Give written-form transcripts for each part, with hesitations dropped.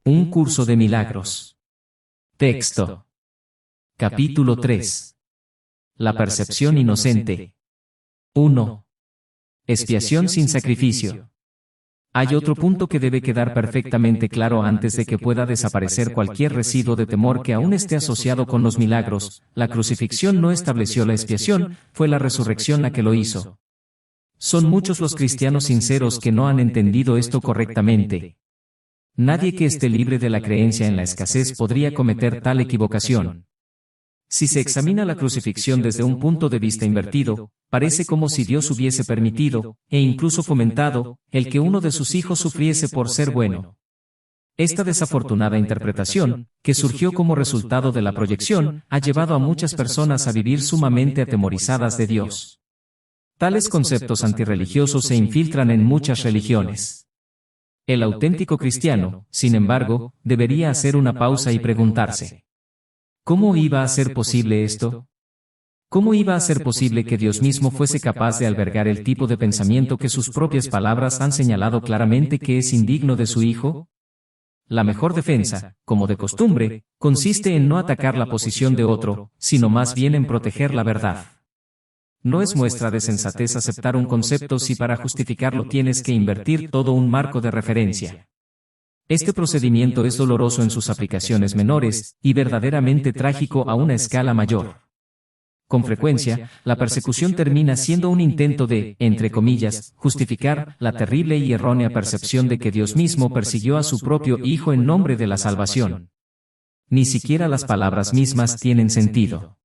Un curso de milagros. Texto. Capítulo 3. La percepción inocente. 1. Expiación sin sacrificio. Hay otro punto que debe quedar perfectamente claro antes de que pueda desaparecer cualquier residuo de temor que aún esté asociado con los milagros. La crucifixión no estableció la expiación, fue la resurrección la que lo hizo. Son muchos los cristianos sinceros que no han entendido esto correctamente. Nadie que esté libre de la creencia en la escasez podría cometer tal equivocación. Si se examina la crucifixión desde un punto de vista invertido, parece como si Dios hubiese permitido, e incluso fomentado, el que uno de sus hijos sufriese por ser bueno. Esta desafortunada interpretación, que surgió como resultado de la proyección, ha llevado a muchas personas a vivir sumamente atemorizadas de Dios. Tales conceptos antirreligiosos se infiltran en muchas religiones. El auténtico cristiano, sin embargo, debería hacer una pausa y preguntarse: ¿cómo iba a ser posible esto? ¿Cómo iba a ser posible que Dios mismo fuese capaz de albergar el tipo de pensamiento que sus propias palabras han señalado claramente que es indigno de su Hijo? La mejor defensa, como de costumbre, consiste en no atacar la posición de otro, sino más bien en proteger la verdad. No es muestra de sensatez aceptar un concepto si para justificarlo tienes que invertir todo un marco de referencia. Este procedimiento es doloroso en sus aplicaciones menores, y verdaderamente trágico a una escala mayor. Con frecuencia, la persecución termina siendo un intento de, entre comillas, justificar la terrible y errónea percepción de que Dios mismo persiguió a su propio Hijo en nombre de la salvación. Ni siquiera las palabras mismas tienen sentido.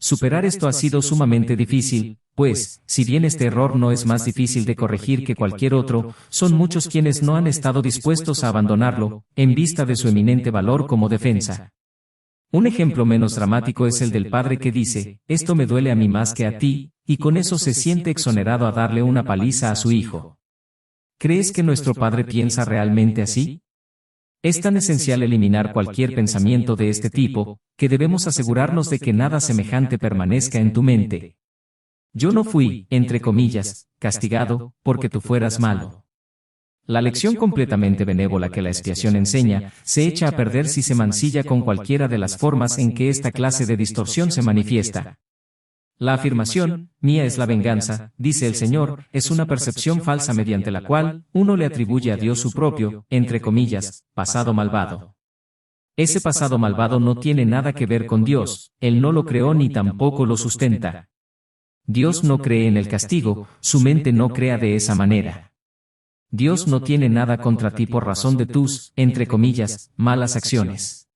Superar esto ha sido sumamente difícil, pues, si bien este error no es más difícil de corregir que cualquier otro, son muchos quienes no han estado dispuestos a abandonarlo, en vista de su eminente valor como defensa. Un ejemplo menos dramático es el del padre que dice: «Esto me duele a mí más que a ti», y con eso se siente exonerado a darle una paliza a su hijo. ¿Crees que nuestro Padre piensa realmente así? Es tan esencial eliminar cualquier pensamiento de este tipo, que debemos asegurarnos de que nada semejante permanezca en tu mente. Yo no fui, entre comillas, castigado, porque tú fueras malo. La lección completamente benévola que la expiación enseña, se echa a perder si se mancilla con cualquiera de las formas en que esta clase de distorsión se manifiesta. La afirmación, «mía es la venganza», dice el Señor, es una percepción falsa mediante la cual uno le atribuye a Dios su propio, entre comillas, pasado malvado. Ese pasado malvado no tiene nada que ver con Dios, Él no lo creó ni tampoco lo sustenta. Dios no cree en el castigo, su mente no crea de esa manera. Dios no tiene nada contra ti por razón de tus, entre comillas, malas acciones.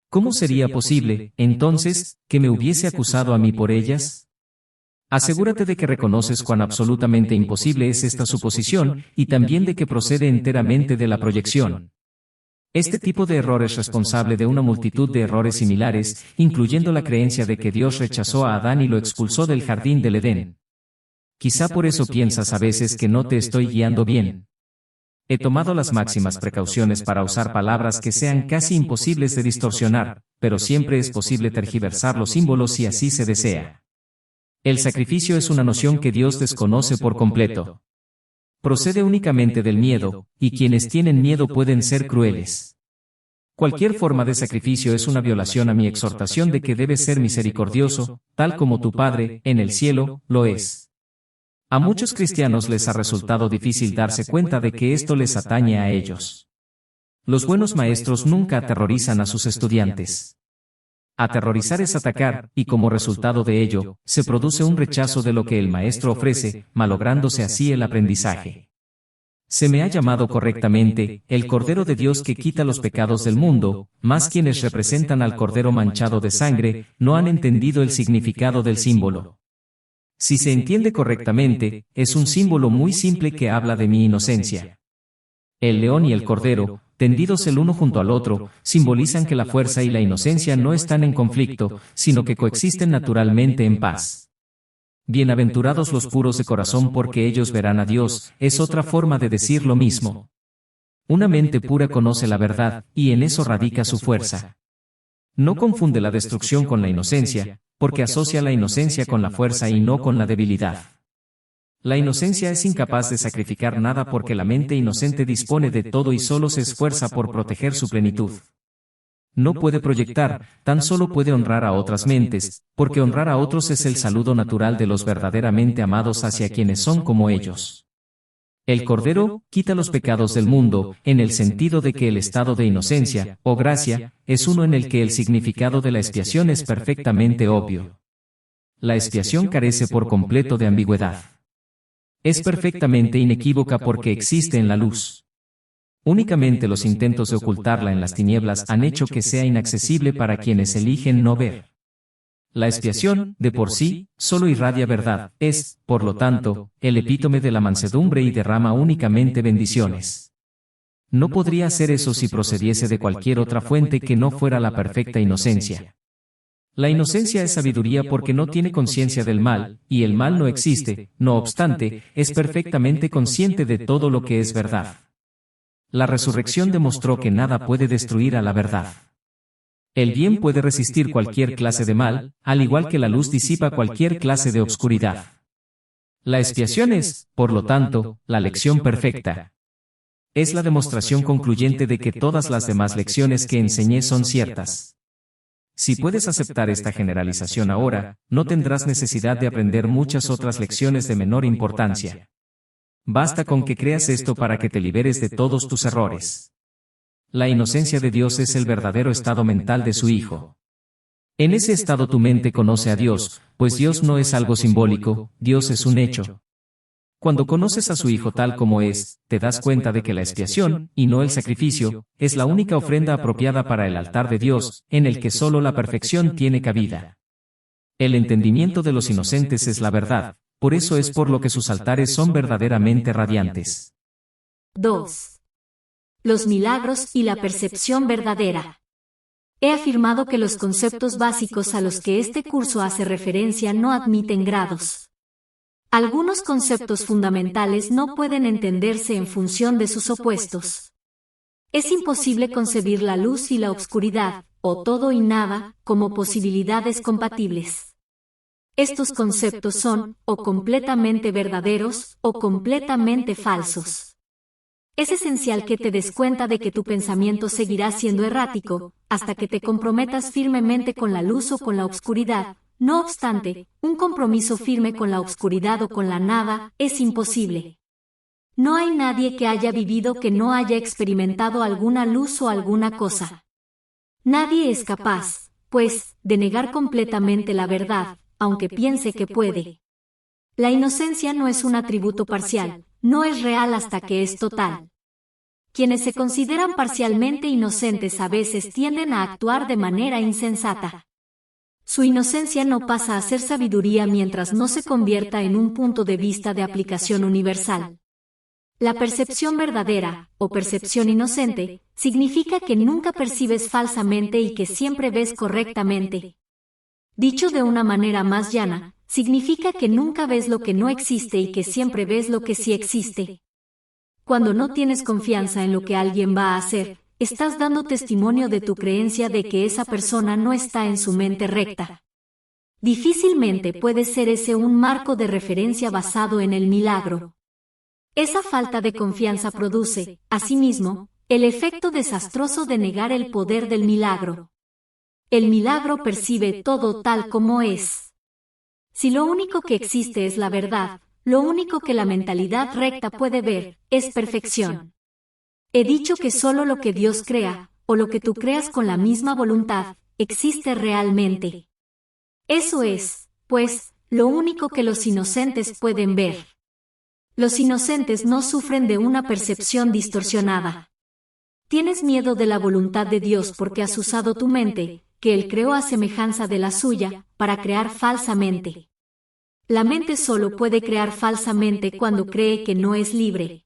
¿Cómo sería posible, entonces, que me hubiese acusado a mí por ellas? Asegúrate de que reconoces cuán absolutamente imposible es esta suposición, y también de que procede enteramente de la proyección. Este tipo de error es responsable de una multitud de errores similares, incluyendo la creencia de que Dios rechazó a Adán y lo expulsó del jardín del Edén. Quizá por eso piensas a veces que no te estoy guiando bien. He tomado las máximas precauciones para usar palabras que sean casi imposibles de distorsionar, pero siempre es posible tergiversar los símbolos si así se desea. El sacrificio es una noción que Dios desconoce por completo. Procede únicamente del miedo, y quienes tienen miedo pueden ser crueles. Cualquier forma de sacrificio es una violación a mi exhortación de que debes ser misericordioso, tal como tu Padre, en el cielo, lo es. A muchos cristianos les ha resultado difícil darse cuenta de que esto les atañe a ellos. Los buenos maestros nunca aterrorizan a sus estudiantes. Aterrorizar es atacar, y como resultado de ello, se produce un rechazo de lo que el maestro ofrece, malográndose así el aprendizaje. Se me ha llamado correctamente, el Cordero de Dios que quita los pecados del mundo, mas quienes representan al Cordero manchado de sangre, no han entendido el significado del símbolo. Si se entiende correctamente, es un símbolo muy simple que habla de mi inocencia. El león y el cordero, tendidos el uno junto al otro, simbolizan que la fuerza y la inocencia no están en conflicto, sino que coexisten naturalmente en paz. Bienaventurados los puros de corazón porque ellos verán a Dios, es otra forma de decir lo mismo. Una mente pura conoce la verdad, y en eso radica su fuerza. No confunde la destrucción con la inocencia, porque asocia la inocencia con la fuerza y no con la debilidad. La inocencia es incapaz de sacrificar nada porque la mente inocente dispone de todo y solo se esfuerza por proteger su plenitud. No puede proyectar, tan solo puede honrar a otras mentes, porque honrar a otros es el saludo natural de los verdaderamente amados hacia quienes son como ellos. El Cordero quita los pecados del mundo, en el sentido de que el estado de inocencia, o gracia, es uno en el que el significado de la expiación es perfectamente obvio. La expiación carece por completo de ambigüedad. Es perfectamente inequívoca porque existe en la luz. Únicamente los intentos de ocultarla en las tinieblas han hecho que sea inaccesible para quienes eligen no ver. La expiación, de por sí, solo irradia verdad, es, por lo tanto, el epítome de la mansedumbre y derrama únicamente bendiciones. No podría hacer eso si procediese de cualquier otra fuente que no fuera la perfecta inocencia. La inocencia es sabiduría porque no tiene conciencia del mal, y el mal no existe, no obstante, es perfectamente consciente de todo lo que es verdad. La resurrección demostró que nada puede destruir a la verdad. El bien puede resistir cualquier clase de mal, al igual que la luz disipa cualquier clase de obscuridad. La expiación es, por lo tanto, la lección perfecta. Es la demostración concluyente de que todas las demás lecciones que enseñé son ciertas. Si puedes aceptar esta generalización ahora, no tendrás necesidad de aprender muchas otras lecciones de menor importancia. Basta con que creas esto para que te liberes de todos tus errores. La inocencia de Dios es el verdadero estado mental de su Hijo. En ese estado tu mente conoce a Dios, pues Dios no es algo simbólico, Dios es un hecho. Cuando conoces a su Hijo tal como es, te das cuenta de que la expiación, y no el sacrificio, es la única ofrenda apropiada para el altar de Dios, en el que solo la perfección tiene cabida. El entendimiento de los inocentes es la verdad, por eso es por lo que sus altares son verdaderamente radiantes. 2. Los milagros y la percepción verdadera. He afirmado que los conceptos básicos a los que este curso hace referencia no admiten grados. Algunos conceptos fundamentales no pueden entenderse en función de sus opuestos. Es imposible concebir la luz y la oscuridad, o todo y nada, como posibilidades compatibles. Estos conceptos son, o completamente verdaderos, o completamente falsos. Es esencial que te des cuenta de que tu pensamiento seguirá siendo errático, hasta que te comprometas firmemente con la luz o con la oscuridad. No obstante, un compromiso firme con la oscuridad o con la nada es imposible. No hay nadie que haya vivido que no haya experimentado alguna luz o alguna cosa. Nadie es capaz, pues, de negar completamente la verdad, aunque piense que puede. La inocencia no es un atributo parcial, no es real hasta que es total. Quienes se consideran parcialmente inocentes a veces tienden a actuar de manera insensata. Su inocencia no pasa a ser sabiduría mientras no se convierta en un punto de vista de aplicación universal. La percepción verdadera, o percepción inocente, significa que nunca percibes falsamente y que siempre ves correctamente. Dicho de una manera más llana, significa que nunca ves lo que no existe y que siempre ves lo que sí existe. Cuando no tienes confianza en lo que alguien va a hacer, estás dando testimonio de tu creencia de que esa persona no está en su mente recta. Difícilmente puede ser ese un marco de referencia basado en el milagro. Esa falta de confianza produce, asimismo, el efecto desastroso de negar el poder del milagro. El milagro percibe todo tal como es. Si lo único que existe es la verdad, lo único que la mentalidad recta puede ver es perfección. He dicho que solo lo que Dios crea, o lo que tú creas con la misma voluntad, existe realmente. Eso es, pues, lo único que los inocentes pueden ver. Los inocentes no sufren de una percepción distorsionada. Tienes miedo de la voluntad de Dios porque has usado tu mente, que Él creó a semejanza de la suya, para crear falsamente. La mente solo puede crear falsamente cuando cree que no es libre.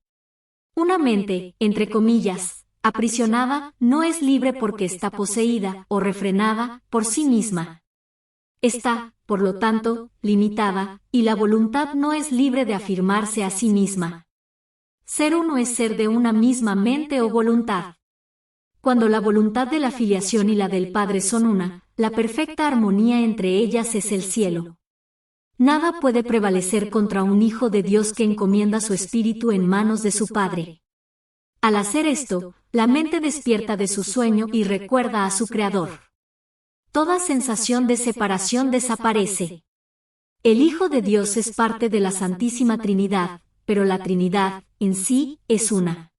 Una mente, entre comillas, aprisionada, no es libre porque está poseída o refrenada por sí misma. Está, por lo tanto, limitada, y la voluntad no es libre de afirmarse a sí misma. Ser uno es ser de una misma mente o voluntad. Cuando la voluntad de la filiación y la del Padre son una, la perfecta armonía entre ellas es el cielo. Nada puede prevalecer contra un hijo de Dios que encomienda su espíritu en manos de su Padre. Al hacer esto, la mente despierta de su sueño y recuerda a su Creador. Toda sensación de separación desaparece. El Hijo de Dios es parte de la Santísima Trinidad, pero la Trinidad, en sí, es una.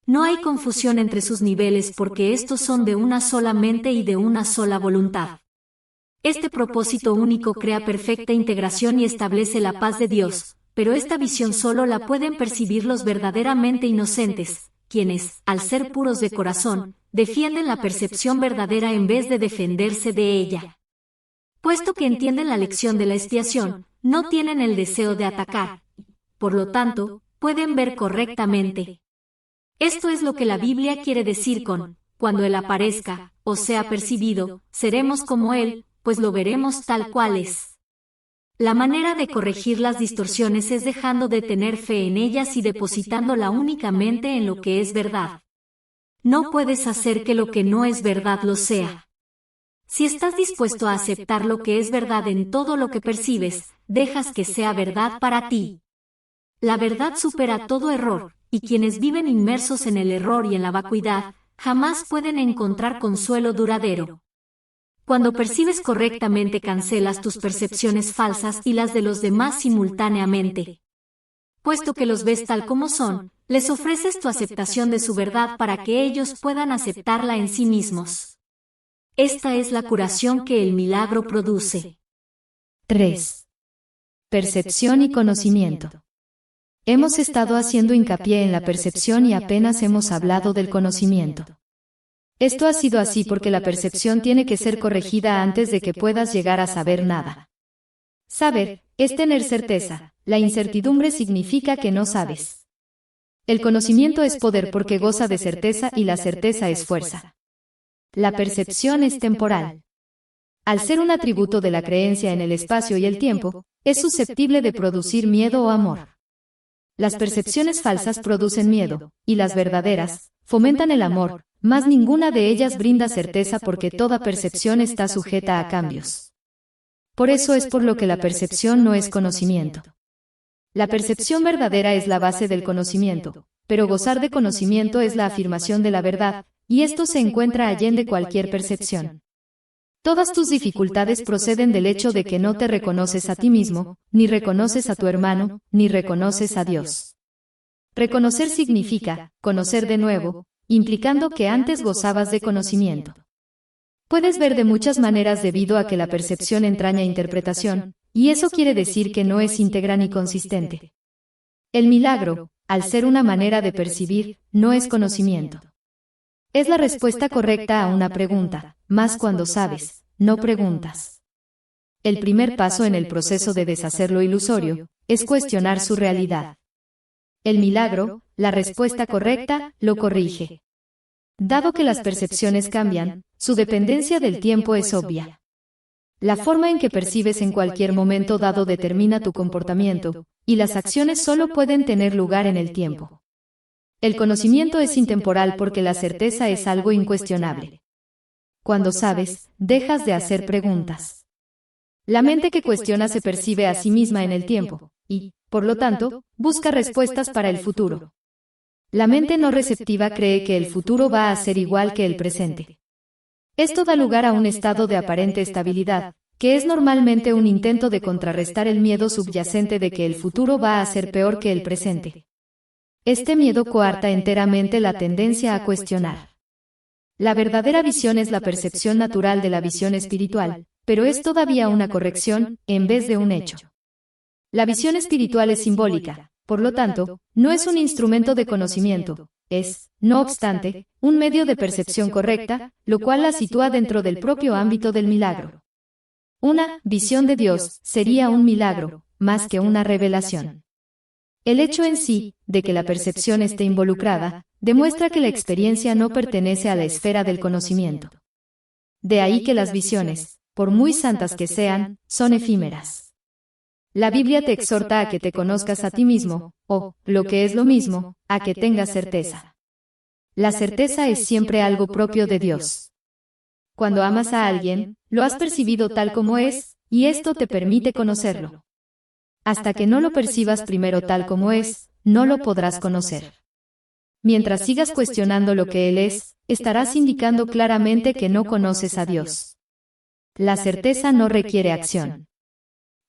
No hay confusión entre sus niveles porque estos son de una sola mente y de una sola voluntad. Este propósito único crea perfecta integración y establece la paz de Dios, pero esta visión solo la pueden percibir los verdaderamente inocentes, quienes, al ser puros de corazón, defienden la percepción verdadera en vez de defenderse de ella. Puesto que entienden la lección de la expiación, no tienen el deseo de atacar. Por lo tanto, pueden ver correctamente. Esto es lo que la Biblia quiere decir con, cuando Él aparezca, o sea percibido, seremos como Él, pues lo veremos tal cual es. La manera de corregir las distorsiones es dejando de tener fe en ellas y depositándola únicamente en lo que es verdad. No puedes hacer que lo que no es verdad lo sea. Si estás dispuesto a aceptar lo que es verdad en todo lo que percibes, dejas que sea verdad para ti. La verdad supera todo error, y quienes viven inmersos en el error y en la vacuidad, jamás pueden encontrar consuelo duradero. Cuando percibes correctamente cancelas tus percepciones falsas y las de los demás simultáneamente. Puesto que los ves tal como son, les ofreces tu aceptación de su verdad para que ellos puedan aceptarla en sí mismos. Esta es la curación que el milagro produce. 3. Percepción y conocimiento. Hemos estado haciendo hincapié en la percepción y apenas hemos hablado del conocimiento. Esto ha sido así porque la percepción tiene que ser corregida antes de que puedas llegar a saber nada. Saber es tener certeza, la incertidumbre significa que no sabes. El conocimiento es poder porque goza de certeza y la certeza es fuerza. La percepción es temporal. Al ser un atributo de la creencia en el espacio y el tiempo, es susceptible de producir miedo o amor. Las percepciones falsas producen miedo, y las verdaderas fomentan el amor, mas ninguna de ellas brinda certeza porque toda percepción está sujeta a cambios. Por eso es por lo que la percepción no es conocimiento. La percepción verdadera es la base del conocimiento, pero gozar de conocimiento es la afirmación de la verdad, y esto se encuentra allende cualquier percepción. Todas tus dificultades proceden del hecho de que no te reconoces a ti mismo, ni reconoces a tu hermano, ni reconoces a Dios. Reconocer significa conocer de nuevo, implicando que antes gozabas de conocimiento. Puedes ver de muchas maneras debido a que la percepción entraña interpretación, y eso quiere decir que no es íntegra ni consistente. El milagro, al ser una manera de percibir, no es conocimiento. Es la respuesta correcta a una pregunta, mas cuando sabes, no preguntas. El primer paso en el proceso de deshacer lo ilusorio, es cuestionar su realidad. El milagro, la respuesta correcta, lo corrige. Dado que las percepciones cambian, su dependencia del tiempo es obvia. La forma en que percibes en cualquier momento dado determina tu comportamiento, y las acciones solo pueden tener lugar en el tiempo. El conocimiento es intemporal porque la certeza es algo incuestionable. Cuando sabes, dejas de hacer preguntas. La mente que cuestiona se percibe a sí misma en el tiempo, y, por lo tanto, busca respuestas para el futuro. La mente no receptiva cree que el futuro va a ser igual que el presente. Esto da lugar a un estado de aparente estabilidad, que es normalmente un intento de contrarrestar el miedo subyacente de que el futuro va a ser peor que el presente. Este miedo coarta enteramente la tendencia a cuestionar. La verdadera visión es la percepción natural de la visión espiritual, pero es todavía una corrección, en vez de un hecho. La visión espiritual es simbólica, por lo tanto, no es un instrumento de conocimiento, es, no obstante, un medio de percepción correcta, lo cual la sitúa dentro del propio ámbito del milagro. Una visión de Dios sería un milagro, más que una revelación. El hecho en sí, de que la percepción esté involucrada, demuestra que la experiencia no pertenece a la esfera del conocimiento. De ahí que las visiones, por muy santas que sean, son efímeras. La Biblia te exhorta a que te conozcas a ti mismo, o, lo que es lo mismo, a que tengas certeza. La certeza es siempre algo propio de Dios. Cuando amas a alguien, lo has percibido tal como es, y esto te permite conocerlo. Hasta que no lo percibas primero tal como es, no lo podrás conocer. Mientras sigas cuestionando lo que Él es, estarás indicando claramente que no conoces a Dios. La certeza no requiere acción.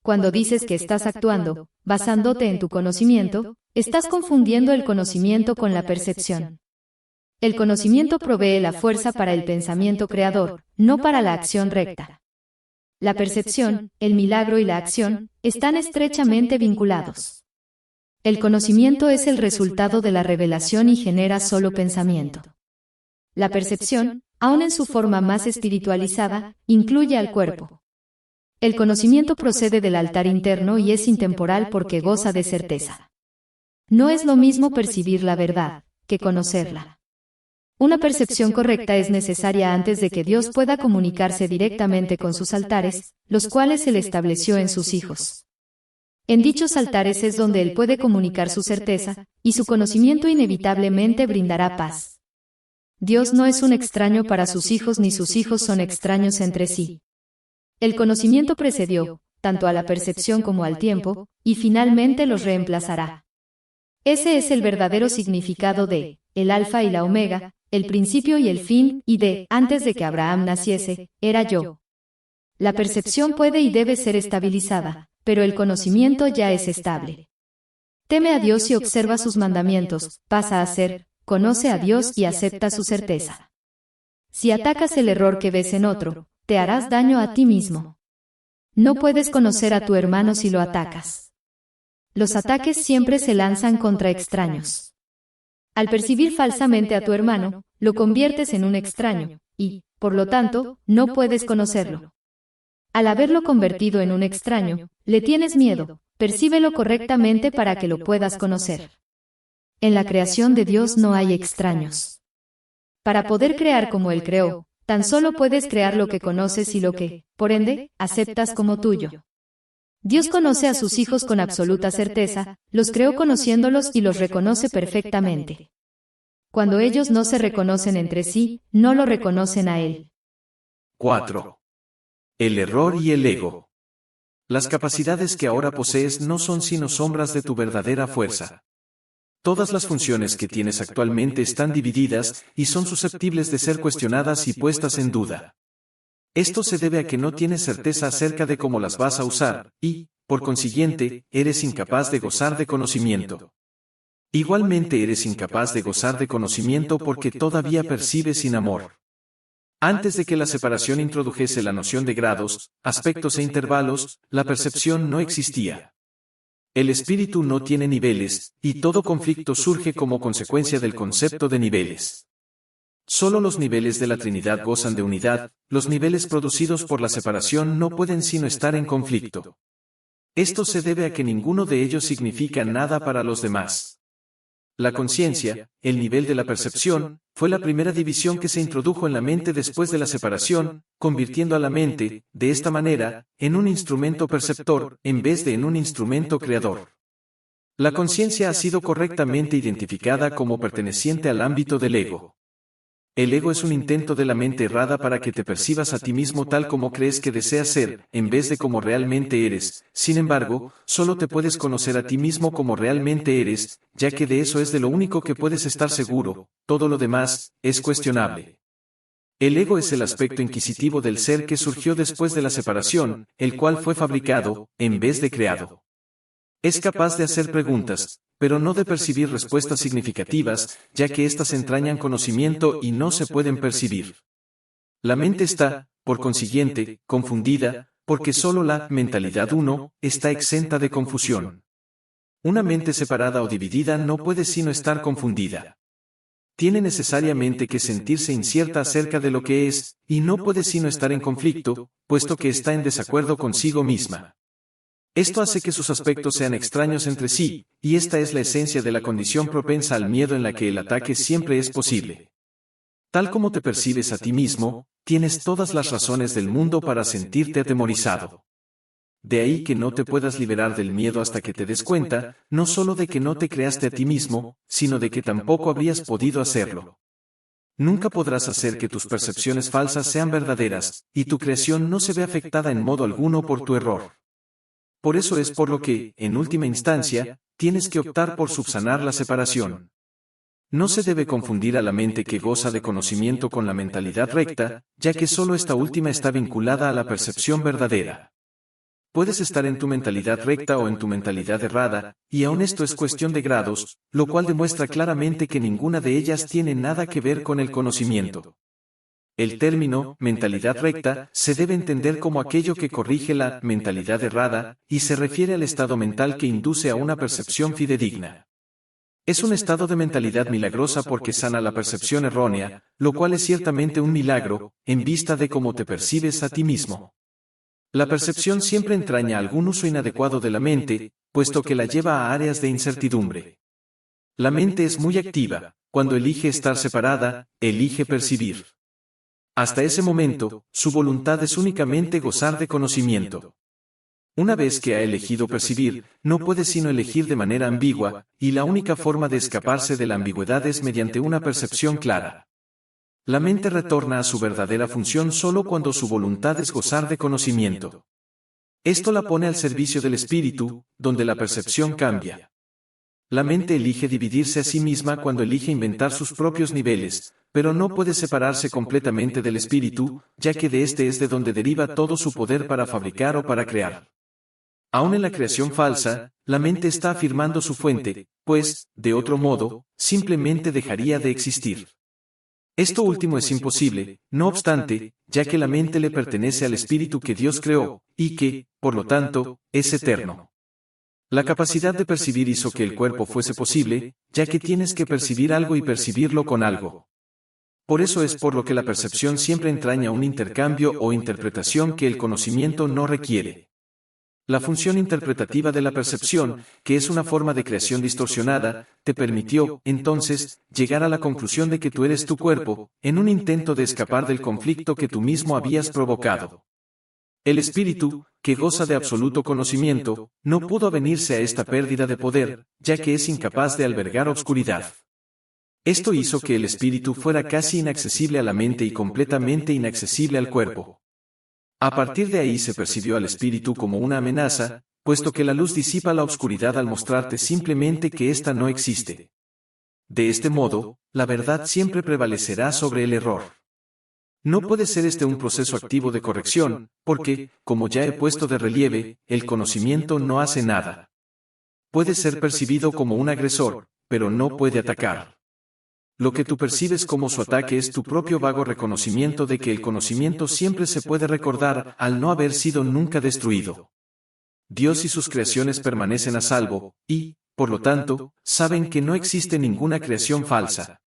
Cuando dices que estás actuando, basándote en tu conocimiento, estás confundiendo el conocimiento con la percepción. El conocimiento provee la fuerza para el pensamiento creador, no para la acción recta. La percepción, el milagro y la acción están estrechamente vinculados. El conocimiento es el resultado de la revelación y genera solo pensamiento. La percepción, aun en su forma más espiritualizada, incluye al cuerpo. El conocimiento procede del altar interno y es intemporal porque goza de certeza. No es lo mismo percibir la verdad que conocerla. Una percepción correcta es necesaria antes de que Dios pueda comunicarse directamente con sus altares, los cuales Él estableció en sus hijos. En dichos altares es donde Él puede comunicar su certeza, y su conocimiento inevitablemente brindará paz. Dios no es un extraño para sus hijos ni sus hijos son extraños entre sí. El conocimiento precedió, tanto a la percepción como al tiempo, y finalmente los reemplazará. Ese es el verdadero significado de el Alfa y la Omega, el principio y el fin, y de antes de que Abraham naciese, era yo. La percepción puede y debe ser estabilizada, pero el conocimiento ya es estable. Teme a Dios y observa sus mandamientos, pasa a ser, conoce a Dios y acepta su certeza. Si atacas el error que ves en otro, te harás daño a ti mismo. No puedes conocer a tu hermano si lo atacas. Los ataques siempre se lanzan contra extraños. Al percibir falsamente a tu hermano, lo conviertes en un extraño, y, por lo tanto, no puedes conocerlo. Al haberlo convertido en un extraño, le tienes miedo, percíbelo correctamente para que lo puedas conocer. En la creación de Dios no hay extraños. Para poder crear como Él creó, tan solo puedes crear lo que conoces y lo que, por ende, aceptas como tuyo. Dios conoce a sus hijos con absoluta certeza, los creó conociéndolos y los reconoce perfectamente. Cuando ellos no se reconocen entre sí, no lo reconocen a Él. 4. El error y el ego. Las capacidades que ahora posees no son sino sombras de tu verdadera fuerza. Todas las funciones que tienes actualmente están divididas y son susceptibles de ser cuestionadas y puestas en duda. Esto se debe a que no tienes certeza acerca de cómo las vas a usar, y, por consiguiente, eres incapaz de gozar de conocimiento. Igualmente eres incapaz de gozar de conocimiento porque todavía percibes sin amor. Antes de que la separación introdujese la noción de grados, aspectos e intervalos, la percepción no existía. El espíritu no tiene niveles, y todo conflicto surge como consecuencia del concepto de niveles. Solo los niveles de la Trinidad gozan de unidad, los niveles producidos por la separación no pueden sino estar en conflicto. Esto se debe a que ninguno de ellos significa nada para los demás. La conciencia, el nivel de la percepción, fue la primera división que se introdujo en la mente después de la separación, convirtiendo a la mente, de esta manera, en un instrumento perceptor, en vez de en un instrumento creador. La conciencia ha sido correctamente identificada como perteneciente al ámbito del ego. El ego es un intento de la mente errada para que te percibas a ti mismo tal como crees que deseas ser, en vez de como realmente eres. Sin embargo, solo te puedes conocer a ti mismo como realmente eres, ya que de eso es de lo único que puedes estar seguro, todo lo demás es cuestionable. El ego es el aspecto inquisitivo del ser que surgió después de la separación, el cual fue fabricado, en vez de creado. Es capaz de hacer preguntas, pero no de percibir respuestas significativas, ya que éstas entrañan conocimiento y no se pueden percibir. La mente está, por consiguiente, confundida, porque solo la mentalidad uno está exenta de confusión. Una mente separada o dividida no puede sino estar confundida. Tiene necesariamente que sentirse incierta acerca de lo que es, y no puede sino estar en conflicto, puesto que está en desacuerdo consigo misma. Esto hace que sus aspectos sean extraños entre sí, y esta es la esencia de la condición propensa al miedo en la que el ataque siempre es posible. Tal como te percibes a ti mismo, tienes todas las razones del mundo para sentirte atemorizado. De ahí que no te puedas liberar del miedo hasta que te des cuenta, no solo de que no te creaste a ti mismo, sino de que tampoco habrías podido hacerlo. Nunca podrás hacer que tus percepciones falsas sean verdaderas, y tu creación no se ve afectada en modo alguno por tu error. Por eso es por lo que, en última instancia, tienes que optar por subsanar la separación. No se debe confundir a la mente que goza de conocimiento con la mentalidad recta, ya que solo esta última está vinculada a la percepción verdadera. Puedes estar en tu mentalidad recta o en tu mentalidad errada, y aun esto es cuestión de grados, lo cual demuestra claramente que ninguna de ellas tiene nada que ver con el conocimiento. El término, mentalidad recta, se debe entender como aquello que corrige la mentalidad errada, y se refiere al estado mental que induce a una percepción fidedigna. Es un estado de mentalidad milagrosa porque sana la percepción errónea, lo cual es ciertamente un milagro, en vista de cómo te percibes a ti mismo. La percepción siempre entraña algún uso inadecuado de la mente, puesto que la lleva a áreas de incertidumbre. La mente es muy activa, cuando elige estar separada, elige percibir. Hasta ese momento, su voluntad es únicamente gozar de conocimiento. Una vez que ha elegido percibir, no puede sino elegir de manera ambigua, y la única forma de escaparse de la ambigüedad es mediante una percepción clara. La mente retorna a su verdadera función solo cuando su voluntad es gozar de conocimiento. Esto la pone al servicio del espíritu, donde la percepción cambia. La mente elige dividirse a sí misma cuando elige inventar sus propios niveles, pero no puede separarse completamente del espíritu, ya que de este es de donde deriva todo su poder para fabricar o para crear. Aún en la creación falsa, la mente está afirmando su fuente, pues, de otro modo, simplemente dejaría de existir. Esto último es imposible, no obstante, ya que la mente le pertenece al espíritu que Dios creó, y que, por lo tanto, es eterno. La capacidad de percibir hizo que el cuerpo fuese posible, ya que tienes que percibir algo y percibirlo con algo. Por eso es por lo que la percepción siempre entraña un intercambio o interpretación que el conocimiento no requiere. La función interpretativa de la percepción, que es una forma de creación distorsionada, te permitió, entonces, llegar a la conclusión de que tú eres tu cuerpo, en un intento de escapar del conflicto que tú mismo habías provocado. El espíritu, que goza de absoluto conocimiento, no pudo avenirse a esta pérdida de poder, ya que es incapaz de albergar obscuridad. Esto hizo que el espíritu fuera casi inaccesible a la mente y completamente inaccesible al cuerpo. A partir de ahí se percibió al espíritu como una amenaza, puesto que la luz disipa la oscuridad al mostrarte simplemente que ésta no existe. De este modo, la verdad siempre prevalecerá sobre el error. No puede ser este un proceso activo de corrección, porque, como ya he puesto de relieve, el conocimiento no hace nada. Puede ser percibido como un agresor, pero no puede atacar. Lo que tú percibes como su ataque es tu propio vago reconocimiento de que el conocimiento siempre se puede recordar al no haber sido nunca destruido. Dios y sus creaciones permanecen a salvo, y, por lo tanto, saben que no existe ninguna creación falsa.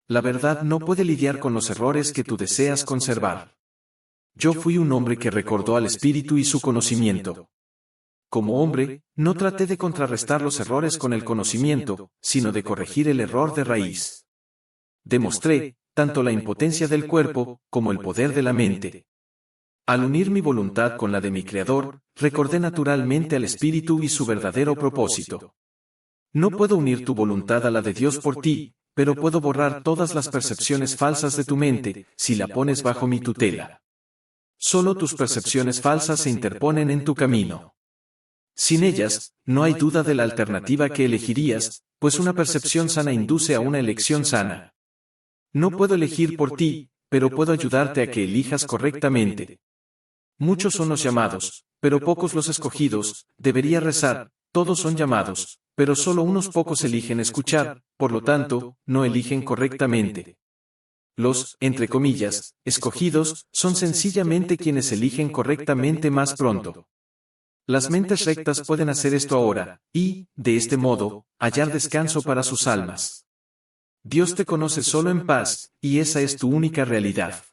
La verdad no puede lidiar con los errores que tú deseas conservar. Yo fui un hombre que recordó al espíritu y su conocimiento. Como hombre, no traté de contrarrestar los errores con el conocimiento, sino de corregir el error de raíz. Demostré, tanto la impotencia del cuerpo, como el poder de la mente. Al unir mi voluntad con la de mi Creador, recordé naturalmente al Espíritu y su verdadero propósito. No puedo unir tu voluntad a la de Dios por ti, pero puedo borrar todas las percepciones falsas de tu mente, si la pones bajo mi tutela. Solo tus percepciones falsas se interponen en tu camino. Sin ellas, no hay duda de la alternativa que elegirías, pues una percepción sana induce a una elección sana. No puedo elegir por ti, pero puedo ayudarte a que elijas correctamente. Muchos son los llamados, pero pocos los escogidos. Debería rezar, todos son llamados, pero solo unos pocos eligen escuchar, por lo tanto, no eligen correctamente. Los, entre comillas, escogidos, son sencillamente quienes eligen correctamente más pronto. Las mentes rectas pueden hacer esto ahora, y, de este modo, hallar descanso para sus almas. Dios te conoce solo en paz, y esa es tu única realidad.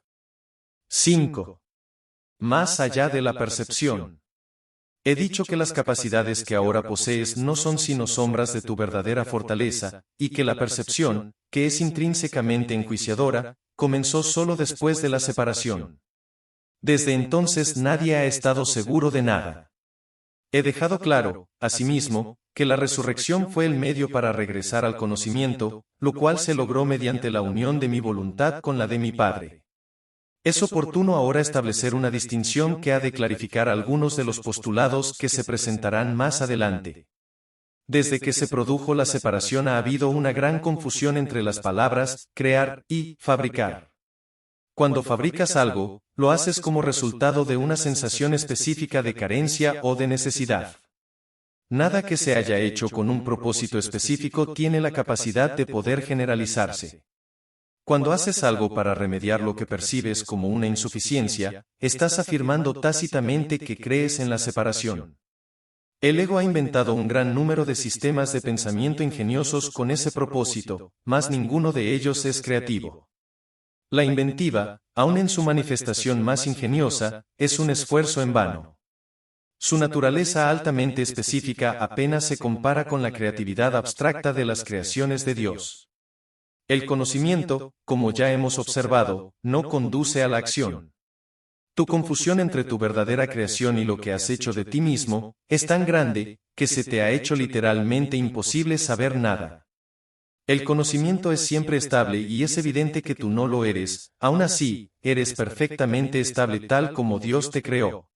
5. Más allá de la percepción. He dicho que las capacidades que ahora posees no son sino sombras de tu verdadera fortaleza, y que la percepción, que es intrínsecamente enjuiciadora, comenzó solo después de la separación. Desde entonces nadie ha estado seguro de nada. He dejado claro, asimismo, que la resurrección fue el medio para regresar al conocimiento, lo cual se logró mediante la unión de mi voluntad con la de mi Padre. Es oportuno ahora establecer una distinción que ha de clarificar algunos de los postulados que se presentarán más adelante. Desde que se produjo la separación ha habido una gran confusión entre las palabras crear y fabricar. Cuando fabricas algo, lo haces como resultado de una sensación específica de carencia o de necesidad. Nada que se haya hecho con un propósito específico tiene la capacidad de poder generalizarse. Cuando haces algo para remediar lo que percibes como una insuficiencia, estás afirmando tácitamente que crees en la separación. El ego ha inventado un gran número de sistemas de pensamiento ingeniosos con ese propósito, mas ninguno de ellos es creativo. La inventiva, aun en su manifestación más ingeniosa, es un esfuerzo en vano. Su naturaleza altamente específica apenas se compara con la creatividad abstracta de las creaciones de Dios. El conocimiento, como ya hemos observado, no conduce a la acción. Tu confusión entre tu verdadera creación y lo que has hecho de ti mismo es tan grande que se te ha hecho literalmente imposible saber nada. El conocimiento es siempre estable y es evidente que tú no lo eres, aún así, eres perfectamente estable tal como Dios te creó.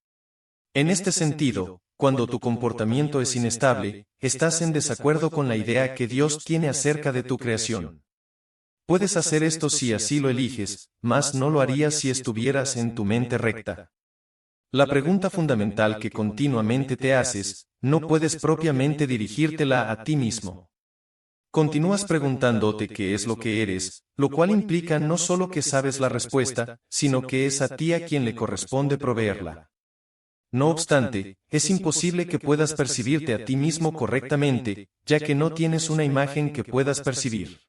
En este sentido, cuando tu comportamiento es inestable, estás en desacuerdo con la idea que Dios tiene acerca de tu creación. Puedes hacer esto si así lo eliges, mas no lo harías si estuvieras en tu mente recta. La pregunta fundamental que continuamente te haces, no puedes propiamente dirigírtela a ti mismo. Continúas preguntándote qué es lo que eres, lo cual implica no solo que sabes la respuesta, sino que es a ti a quien le corresponde proveerla. No obstante, es imposible que puedas percibirte a ti mismo correctamente, ya que no tienes una imagen que puedas percibir.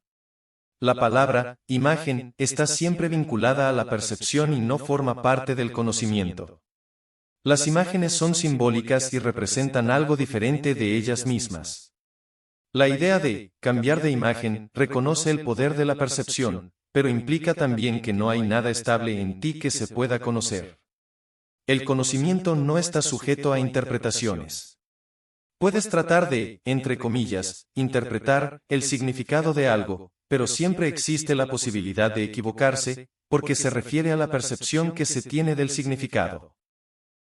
La palabra, imagen, está siempre vinculada a la percepción y no forma parte del conocimiento. Las imágenes son simbólicas y representan algo diferente de ellas mismas. La idea de cambiar de imagen reconoce el poder de la percepción, pero implica también que no hay nada estable en ti que se pueda conocer. El conocimiento no está sujeto a interpretaciones. Puedes tratar de, entre comillas, interpretar el significado de algo, pero siempre existe la posibilidad de equivocarse, porque se refiere a la percepción que se tiene del significado.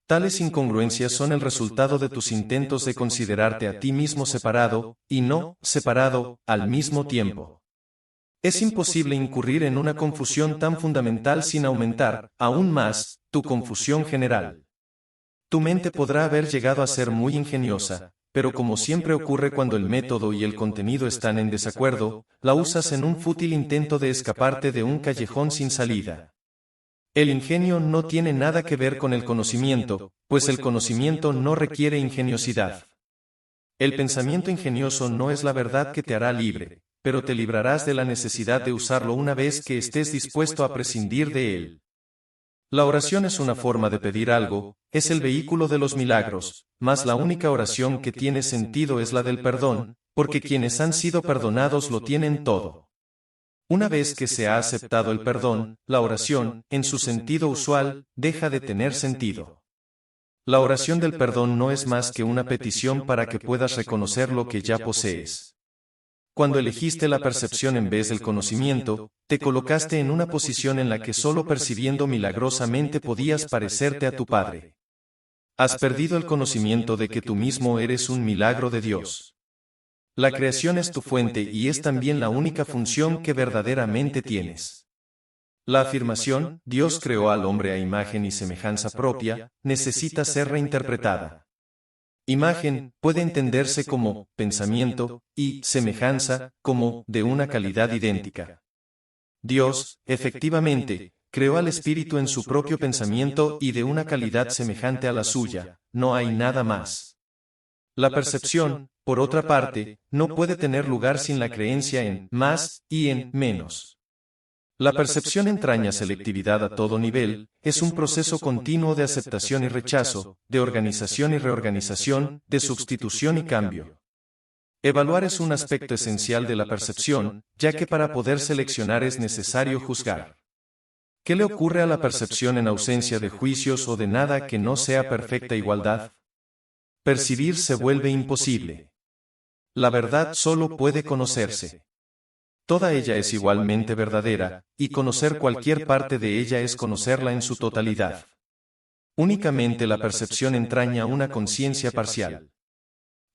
Tales incongruencias son el resultado de tus intentos de considerarte a ti mismo separado, y no separado, al mismo tiempo. Es imposible incurrir en una confusión tan fundamental sin aumentar, aún más, tu confusión general. Tu mente podrá haber llegado a ser muy ingeniosa, pero como siempre ocurre cuando el método y el contenido están en desacuerdo, la usas en un fútil intento de escaparte de un callejón sin salida. El ingenio no tiene nada que ver con el conocimiento, pues el conocimiento no requiere ingeniosidad. El pensamiento ingenioso no es la verdad que te hará libre, pero te librarás de la necesidad de usarlo una vez que estés dispuesto a prescindir de él. La oración es una forma de pedir algo, es el vehículo de los milagros, mas la única oración que tiene sentido es la del perdón, porque quienes han sido perdonados lo tienen todo. Una vez que se ha aceptado el perdón, la oración, en su sentido usual, deja de tener sentido. La oración del perdón no es más que una petición para que puedas reconocer lo que ya posees. Cuando elegiste la percepción en vez del conocimiento, te colocaste en una posición en la que solo percibiendo milagrosamente podías parecerte a tu Padre. Has perdido el conocimiento de que tú mismo eres un milagro de Dios. La creación es tu fuente y es también la única función que verdaderamente tienes. La afirmación, Dios creó al hombre a imagen y semejanza propia, necesita ser reinterpretada. Imagen puede entenderse como pensamiento y semejanza como de una calidad idéntica. Dios, efectivamente, creó al espíritu en su propio pensamiento y de una calidad semejante a la suya, no hay nada más. La percepción, por otra parte, no puede tener lugar sin la creencia en más y en menos. La percepción entraña selectividad a todo nivel, es un proceso continuo de aceptación y rechazo, de organización y reorganización, de sustitución y cambio. Evaluar es un aspecto esencial de la percepción, ya que para poder seleccionar es necesario juzgar. ¿Qué le ocurre a la percepción en ausencia de juicios o de nada que no sea perfecta igualdad? Percibir se vuelve imposible. La verdad solo puede conocerse. Toda ella es igualmente verdadera, y conocer cualquier parte de ella es conocerla en su totalidad. Únicamente la percepción entraña una conciencia parcial.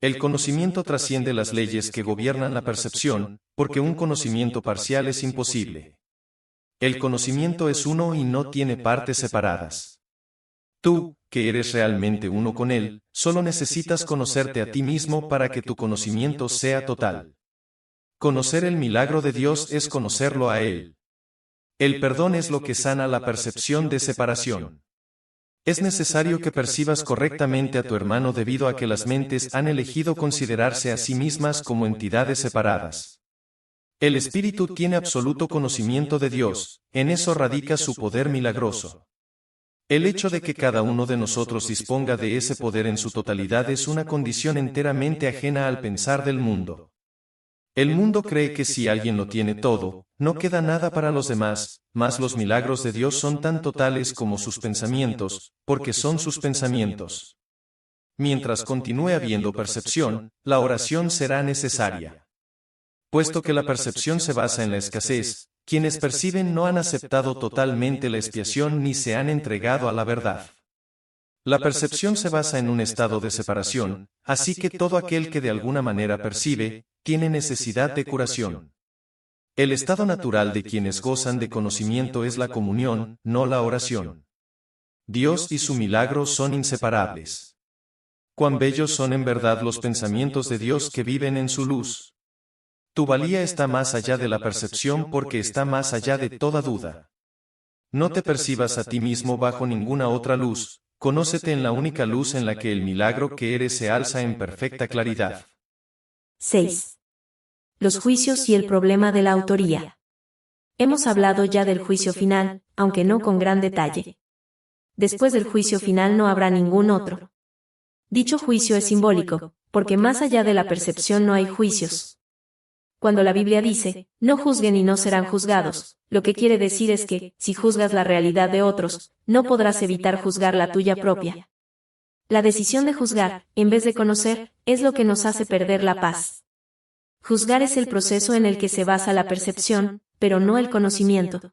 El conocimiento trasciende las leyes que gobiernan la percepción, porque un conocimiento parcial es imposible. El conocimiento es uno y no tiene partes separadas. Tú, que eres realmente uno con él, solo necesitas conocerte a ti mismo para que tu conocimiento sea total. Conocer el milagro de Dios es conocerlo a Él. El perdón es lo que sana la percepción de separación. Es necesario que percibas correctamente a tu hermano debido a que las mentes han elegido considerarse a sí mismas como entidades separadas. El espíritu tiene absoluto conocimiento de Dios, en eso radica su poder milagroso. El hecho de que cada uno de nosotros disponga de ese poder en su totalidad es una condición enteramente ajena al pensar del mundo. El mundo cree que si alguien lo tiene todo, no queda nada para los demás, mas los milagros de Dios son tan totales como sus pensamientos, porque son sus pensamientos. Mientras continúe habiendo percepción, la oración será necesaria. Puesto que la percepción se basa en la escasez, quienes perciben no han aceptado totalmente la expiación ni se han entregado a la verdad. La percepción se basa en un estado de separación, así que todo aquel que de alguna manera percibe, tiene necesidad de curación. El estado natural de quienes gozan de conocimiento es la comunión, no la oración. Dios y su milagro son inseparables. Cuán bellos son en verdad los pensamientos de Dios que viven en su luz. Tu valía está más allá de la percepción porque está más allá de toda duda. No te percibas a ti mismo bajo ninguna otra luz, conócete en la única luz en la que el milagro que eres se alza en perfecta claridad. 6. Los juicios y el problema de la autoría. Hemos hablado ya del juicio final, aunque no con gran detalle. Después del juicio final no habrá ningún otro. Dicho juicio es simbólico, porque más allá de la percepción no hay juicios. Cuando la Biblia dice, no juzguen y no serán juzgados, lo que quiere decir es que, si juzgas la realidad de otros, no podrás evitar juzgar la tuya propia. La decisión de juzgar, en vez de conocer, es lo que nos hace perder la paz. Juzgar es el proceso en el que se basa la percepción, pero no el conocimiento.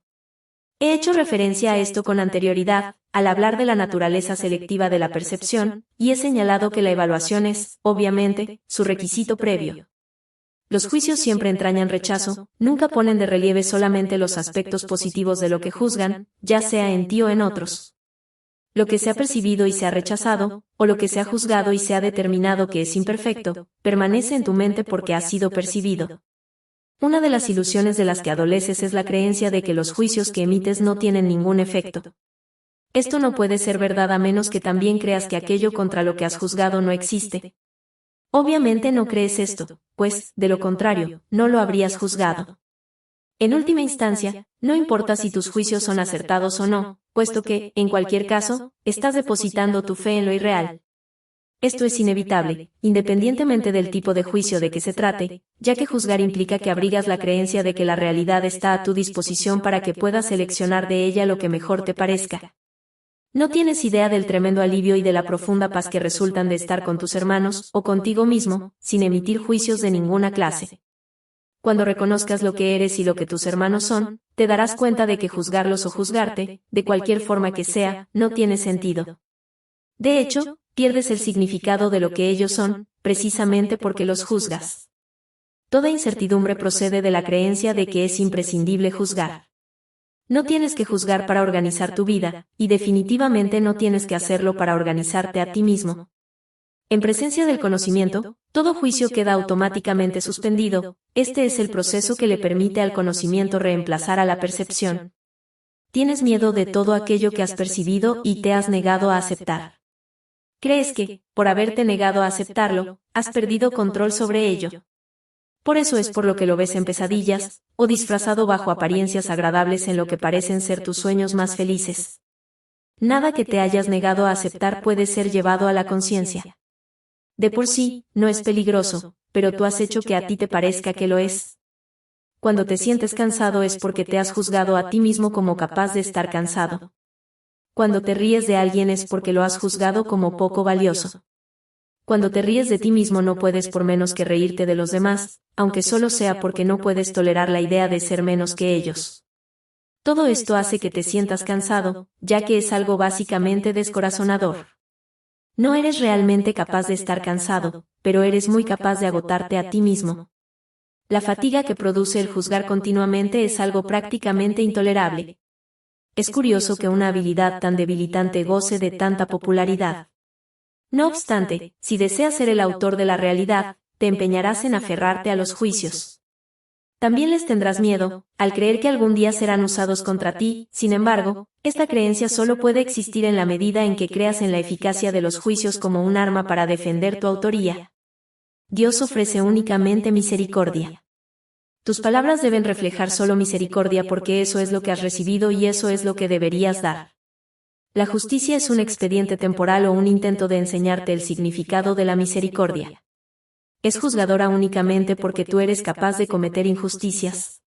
He hecho referencia a esto con anterioridad, al hablar de la naturaleza selectiva de la percepción, y he señalado que la evaluación es, obviamente, su requisito previo. Los juicios siempre entrañan rechazo, nunca ponen de relieve solamente los aspectos positivos de lo que juzgan, ya sea en ti o en otros. Lo que se ha percibido y se ha rechazado, o lo que se ha juzgado y se ha determinado que es imperfecto, permanece en tu mente porque ha sido percibido. Una de las ilusiones de las que adoleces es la creencia de que los juicios que emites no tienen ningún efecto. Esto no puede ser verdad a menos que también creas que aquello contra lo que has juzgado no existe. Obviamente no crees esto, pues, de lo contrario, no lo habrías juzgado. En última instancia, no importa si tus juicios son acertados o no, puesto que, en cualquier caso, estás depositando tu fe en lo irreal. Esto es inevitable, independientemente del tipo de juicio de que se trate, ya que juzgar implica que abrigas la creencia de que la realidad está a tu disposición para que puedas seleccionar de ella lo que mejor te parezca. No tienes idea del tremendo alivio y de la profunda paz que resultan de estar con tus hermanos, o contigo mismo, sin emitir juicios de ninguna clase. Cuando reconozcas lo que eres y lo que tus hermanos son, te darás cuenta de que juzgarlos o juzgarte, de cualquier forma que sea, no tiene sentido. De hecho, pierdes el significado de lo que ellos son, precisamente porque los juzgas. Toda incertidumbre procede de la creencia de que es imprescindible juzgar. No tienes que juzgar para organizar tu vida, y definitivamente no tienes que hacerlo para organizarte a ti mismo. En presencia del conocimiento, todo juicio queda automáticamente suspendido. Este es el proceso que le permite al conocimiento reemplazar a la percepción. Tienes miedo de todo aquello que has percibido y te has negado a aceptar. Crees que, por haberte negado a aceptarlo, has perdido control sobre ello. Por eso es por lo que lo ves en pesadillas, o disfrazado bajo apariencias agradables en lo que parecen ser tus sueños más felices. Nada que te hayas negado a aceptar puede ser llevado a la conciencia. De por sí, no es peligroso, pero tú has hecho que a ti te parezca que lo es. Cuando te sientes cansado es porque te has juzgado a ti mismo como capaz de estar cansado. Cuando te ríes de alguien es porque lo has juzgado como poco valioso. Cuando te ríes de ti mismo no puedes por menos que reírte de los demás, aunque solo sea porque no puedes tolerar la idea de ser menos que ellos. Todo esto hace que te sientas cansado, ya que es algo básicamente descorazonador. No eres realmente capaz de estar cansado, pero eres muy capaz de agotarte a ti mismo. La fatiga que produce el juzgar continuamente es algo prácticamente intolerable. Es curioso que una habilidad tan debilitante goce de tanta popularidad. No obstante, si deseas ser el autor de la realidad, te empeñarás en aferrarte a los juicios. También les tendrás miedo, al creer que algún día serán usados contra ti. Sin embargo, esta creencia solo puede existir en la medida en que creas en la eficacia de los juicios como un arma para defender tu autoría. Dios ofrece únicamente misericordia. Tus palabras deben reflejar solo misericordia porque eso es lo que has recibido y eso es lo que deberías dar. La justicia es un expediente temporal o un intento de enseñarte el significado de la misericordia. Es juzgadora únicamente porque tú eres capaz de cometer injusticias.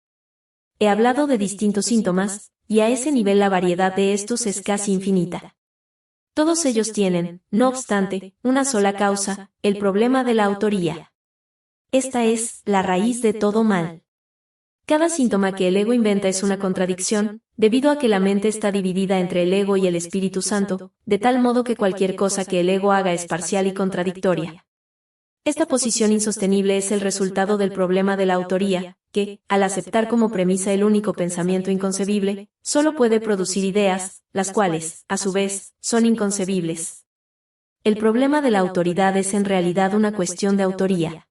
He hablado de distintos síntomas, y a ese nivel la variedad de estos es casi infinita. Todos ellos tienen, no obstante, una sola causa, el problema de la autoría. Esta es la raíz de todo mal. Cada síntoma que el ego inventa es una contradicción, debido a que la mente está dividida entre el ego y el Espíritu Santo, de tal modo que cualquier cosa que el ego haga es parcial y contradictoria. Esta posición insostenible es el resultado del problema de la autoría, que, al aceptar como premisa el único pensamiento inconcebible, solo puede producir ideas, las cuales, a su vez, son inconcebibles. El problema de la autoridad es en realidad una cuestión de autoría.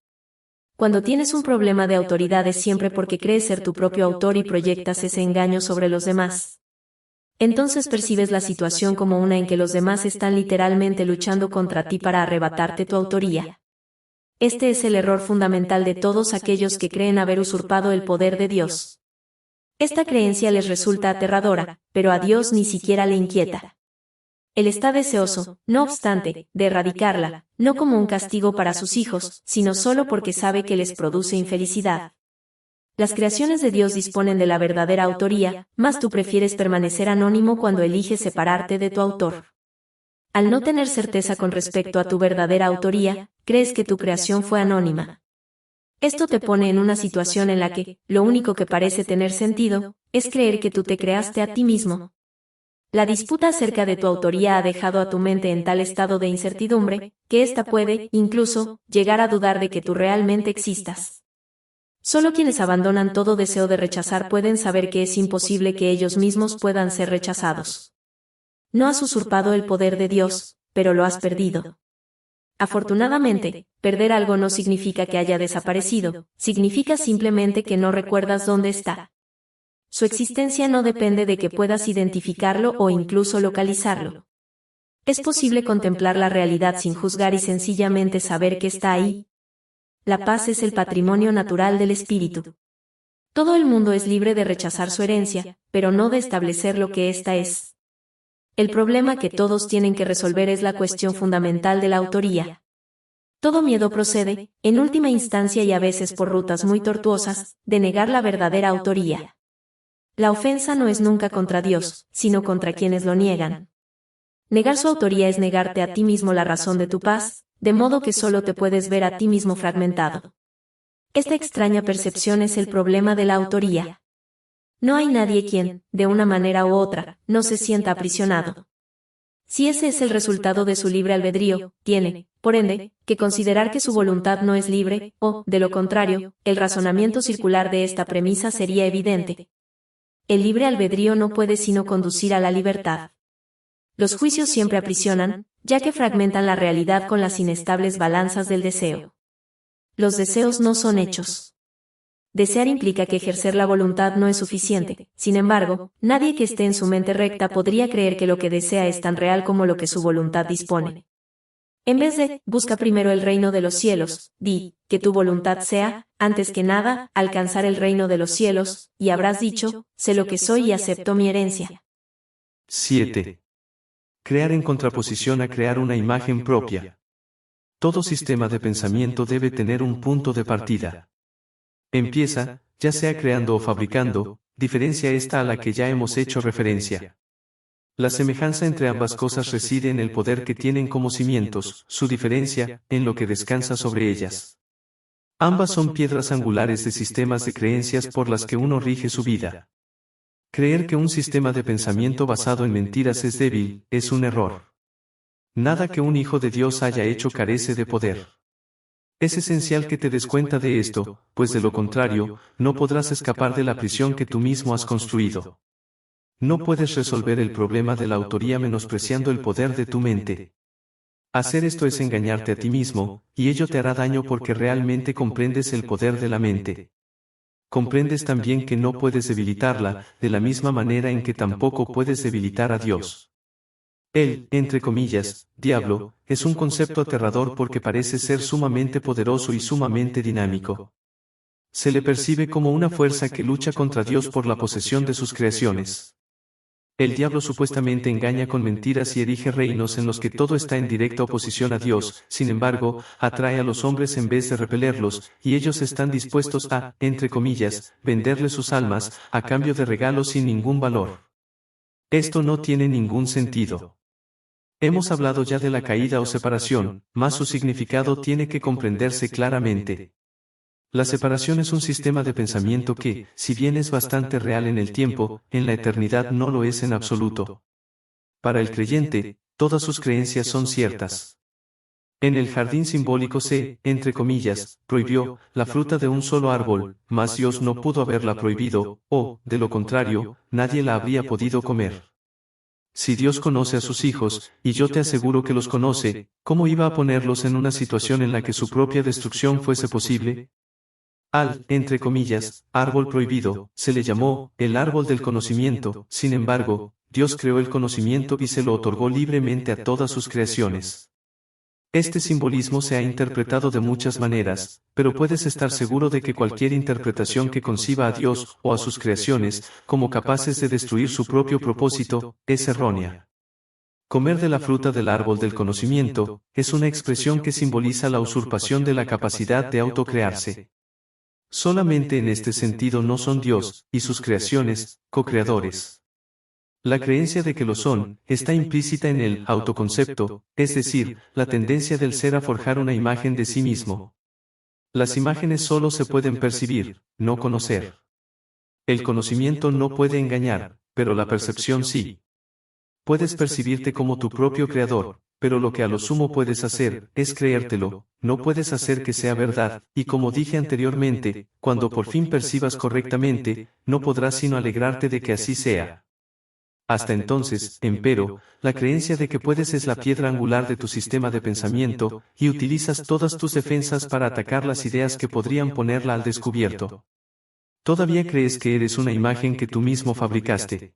Cuando tienes un problema de autoridad es siempre porque crees ser tu propio autor y proyectas ese engaño sobre los demás. Entonces percibes la situación como una en que los demás están literalmente luchando contra ti para arrebatarte tu autoría. Este es el error fundamental de todos aquellos que creen haber usurpado el poder de Dios. Esta creencia les resulta aterradora, pero a Dios ni siquiera le inquieta. Él está deseoso, no obstante, de erradicarla, no como un castigo para sus hijos, sino solo porque sabe que les produce infelicidad. Las creaciones de Dios disponen de la verdadera autoría, mas tú prefieres permanecer anónimo cuando eliges separarte de tu autor. Al no tener certeza con respecto a tu verdadera autoría, crees que tu creación fue anónima. Esto te pone en una situación en la que, lo único que parece tener sentido, es creer que tú te creaste a ti mismo. La disputa acerca de tu autoría ha dejado a tu mente en tal estado de incertidumbre, que ésta puede, incluso, llegar a dudar de que tú realmente existas. Solo quienes abandonan todo deseo de rechazar pueden saber que es imposible que ellos mismos puedan ser rechazados. No has usurpado el poder de Dios, pero lo has perdido. Afortunadamente, perder algo no significa que haya desaparecido, significa simplemente que no recuerdas dónde está. Su existencia no depende de que puedas identificarlo o incluso localizarlo. Es posible contemplar la realidad sin juzgar y sencillamente saber que está ahí. La paz es el patrimonio natural del espíritu. Todo el mundo es libre de rechazar su herencia, pero no de establecer lo que ésta es. El problema que todos tienen que resolver es la cuestión fundamental de la autoría. Todo miedo procede, en última instancia y a veces por rutas muy tortuosas, de negar la verdadera autoría. La ofensa no es nunca contra Dios, sino contra quienes lo niegan. Negar su autoría es negarte a ti mismo la razón de tu paz, de modo que solo te puedes ver a ti mismo fragmentado. Esta extraña percepción es el problema de la autoría. No hay nadie quien, de una manera u otra, no se sienta aprisionado. Si ese es el resultado de su libre albedrío, tiene, por ende, que considerar que su voluntad no es libre, o, de lo contrario, el razonamiento circular de esta premisa sería evidente. El libre albedrío no puede sino conducir a la libertad. Los juicios siempre aprisionan, ya que fragmentan la realidad con las inestables balanzas del deseo. Los deseos no son hechos. Desear implica que ejercer la voluntad no es suficiente. Sin embargo, nadie que esté en su mente recta podría creer que lo que desea es tan real como lo que su voluntad dispone. En vez de, busca primero el reino de los cielos, di, que tu voluntad sea, antes que nada, alcanzar el reino de los cielos, y habrás dicho, sé lo que soy y acepto mi herencia. 7. Crear en contraposición a crear una imagen propia. Todo sistema de pensamiento debe tener un punto de partida. Empieza, ya sea creando o fabricando, diferencia esta a la que ya hemos hecho referencia. La semejanza entre ambas cosas reside en el poder que tienen como cimientos, su diferencia, en lo que descansa sobre ellas. Ambas son piedras angulares de sistemas de creencias por las que uno rige su vida. Creer que un sistema de pensamiento basado en mentiras es débil, es un error. Nada que un hijo de Dios haya hecho carece de poder. Es esencial que te des cuenta de esto, pues de lo contrario, no podrás escapar de la prisión que tú mismo has construido. No puedes resolver el problema de la autoría menospreciando el poder de tu mente. Hacer esto es engañarte a ti mismo, y ello te hará daño porque realmente comprendes el poder de la mente. Comprendes también que no puedes debilitarla, de la misma manera en que tampoco puedes debilitar a Dios. El, entre comillas, diablo, es un concepto aterrador porque parece ser sumamente poderoso y sumamente dinámico. Se le percibe como una fuerza que lucha contra Dios por la posesión de sus creaciones. El diablo supuestamente engaña con mentiras y erige reinos en los que todo está en directa oposición a Dios, sin embargo, atrae a los hombres en vez de repelerlos, y ellos están dispuestos a, entre comillas, venderle sus almas, a cambio de regalos sin ningún valor. Esto no tiene ningún sentido. Hemos hablado ya de la caída o separación, mas su significado tiene que comprenderse claramente. La separación es un sistema de pensamiento que, si bien es bastante real en el tiempo, en la eternidad no lo es en absoluto. Para el creyente, todas sus creencias son ciertas. En el jardín simbólico se, entre comillas, prohibió la fruta de un solo árbol, mas Dios no pudo haberla prohibido, o, de lo contrario, nadie la habría podido comer. Si Dios conoce a sus hijos, y yo te aseguro que los conoce, ¿cómo iba a ponerlos en una situación en la que su propia destrucción fuese posible? Al, entre comillas, árbol prohibido, se le llamó, el árbol del conocimiento, sin embargo, Dios creó el conocimiento y se lo otorgó libremente a todas sus creaciones. Este simbolismo se ha interpretado de muchas maneras, pero puedes estar seguro de que cualquier interpretación que conciba a Dios o a sus creaciones como capaces de destruir su propio propósito, es errónea. Comer de la fruta del árbol del conocimiento es una expresión que simboliza la usurpación de la capacidad de autocrearse. Solamente en este sentido no son Dios y sus creaciones co-creadores. La creencia de que lo son, está implícita en el autoconcepto, es decir, la tendencia del ser a forjar una imagen de sí mismo. Las imágenes solo se pueden percibir, no conocer. El conocimiento no puede engañar, pero la percepción sí. Puedes percibirte como tu propio creador, pero lo que a lo sumo puedes hacer, es creértelo, no puedes hacer que sea verdad, y como dije anteriormente, cuando por fin percibas correctamente, no podrás sino alegrarte de que así sea. Hasta entonces, empero, la creencia de que puedes es la piedra angular de tu sistema de pensamiento, y utilizas todas tus defensas para atacar las ideas que podrían ponerla al descubierto. Todavía crees que eres una imagen que tú mismo fabricaste.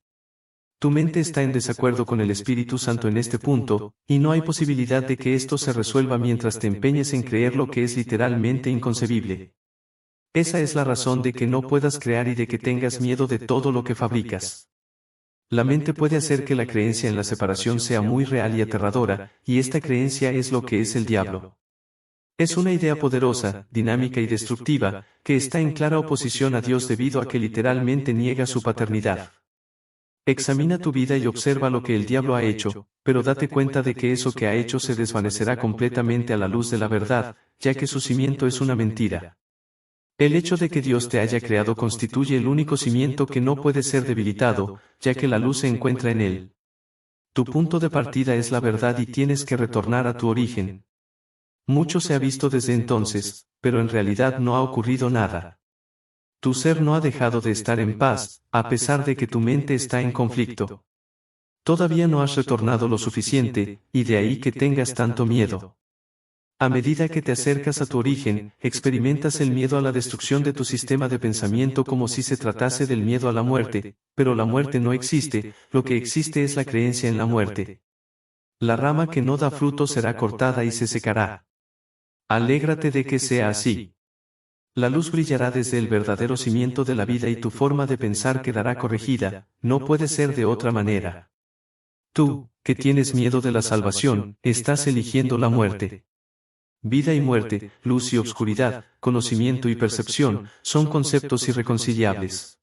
Tu mente está en desacuerdo con el Espíritu Santo en este punto, y no hay posibilidad de que esto se resuelva mientras te empeñes en creer lo que es literalmente inconcebible. Esa es la razón de que no puedas crear y de que tengas miedo de todo lo que fabricas. La mente puede hacer que la creencia en la separación sea muy real y aterradora, y esta creencia es lo que es el diablo. Es una idea poderosa, dinámica y destructiva, que está en clara oposición a Dios debido a que literalmente niega su paternidad. Examina tu vida y observa lo que el diablo ha hecho, pero date cuenta de que eso que ha hecho se desvanecerá completamente a la luz de la verdad, ya que su cimiento es una mentira. El hecho de que Dios te haya creado constituye el único cimiento que no puede ser debilitado, ya que la luz se encuentra en él. Tu punto de partida es la verdad y tienes que retornar a tu origen. Mucho se ha visto desde entonces, pero en realidad no ha ocurrido nada. Tu ser no ha dejado de estar en paz, a pesar de que tu mente está en conflicto. Todavía no has retornado lo suficiente, y de ahí que tengas tanto miedo. A medida que te acercas a tu origen, experimentas el miedo a la destrucción de tu sistema de pensamiento como si se tratase del miedo a la muerte, pero la muerte no existe, lo que existe es la creencia en la muerte. La rama que no da fruto será cortada y se secará. Alégrate de que sea así. La luz brillará desde el verdadero cimiento de la vida y tu forma de pensar quedará corregida, no puede ser de otra manera. Tú, que tienes miedo de la salvación, estás eligiendo la muerte. Vida y muerte, luz y obscuridad, conocimiento y percepción, son conceptos irreconciliables.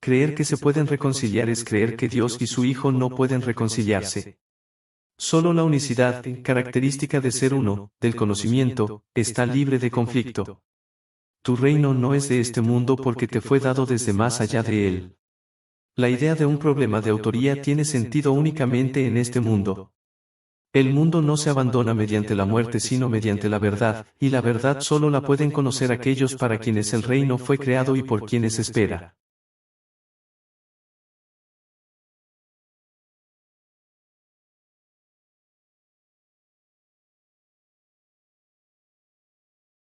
Creer que se pueden reconciliar es creer que Dios y su Hijo no pueden reconciliarse. Solo la unicidad, característica de ser uno, del conocimiento, está libre de conflicto. Tu reino no es de este mundo porque te fue dado desde más allá de él. La idea de un problema de autoría tiene sentido únicamente en este mundo. El mundo no se abandona mediante la muerte sino mediante la verdad, y la verdad solo la pueden conocer aquellos para quienes el reino fue creado y por quienes espera.